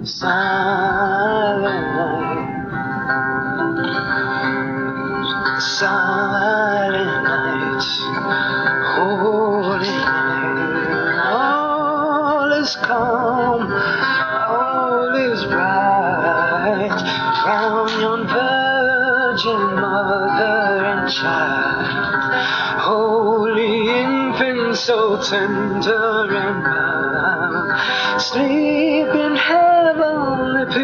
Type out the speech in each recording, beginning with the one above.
silent night, silent night, holy night. All is calm, all is bright, round yon virgin mother and child, holy infant, so tender and mild, sleep in heavenly peace,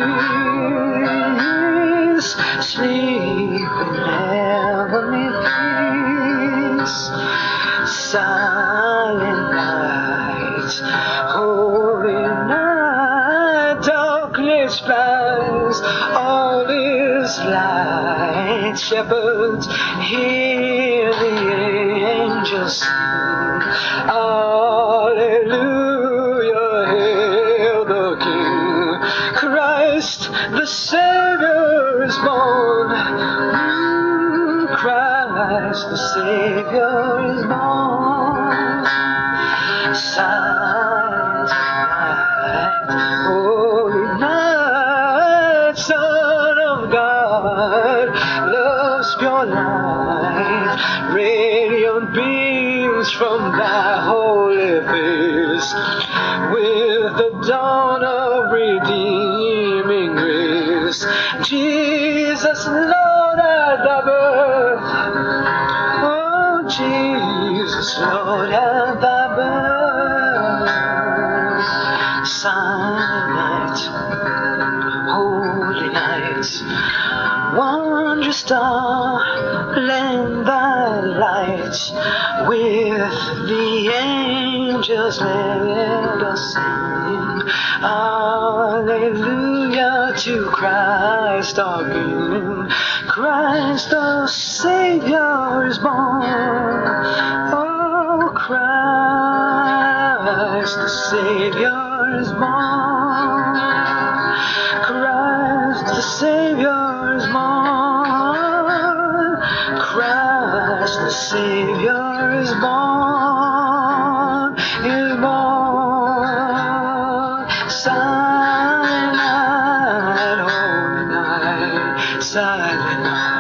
sleep in heavenly peace. Silent night, holy night, darkness flies, all is light. Shepherds hear the angels sing, Alleluia, hail the King. Christ the Savior is born, Christ the Savior is born. Silent night, holy night, Son of God, love's pure light, radiant beams from thy holy face, with the dawn of redeeming grace. Jesus, Lord, at thy birth, oh Jesus, Lord, at thy birth. Silent night, holy night, wondrous star, lend thy light, with the angels let us sing, Alleluia to Christ our King. Christ the Savior is born, oh Christ the Savior is born, Christ the Savior is born, Christ the Savior is born, is born. Silent night, holy night, silent night.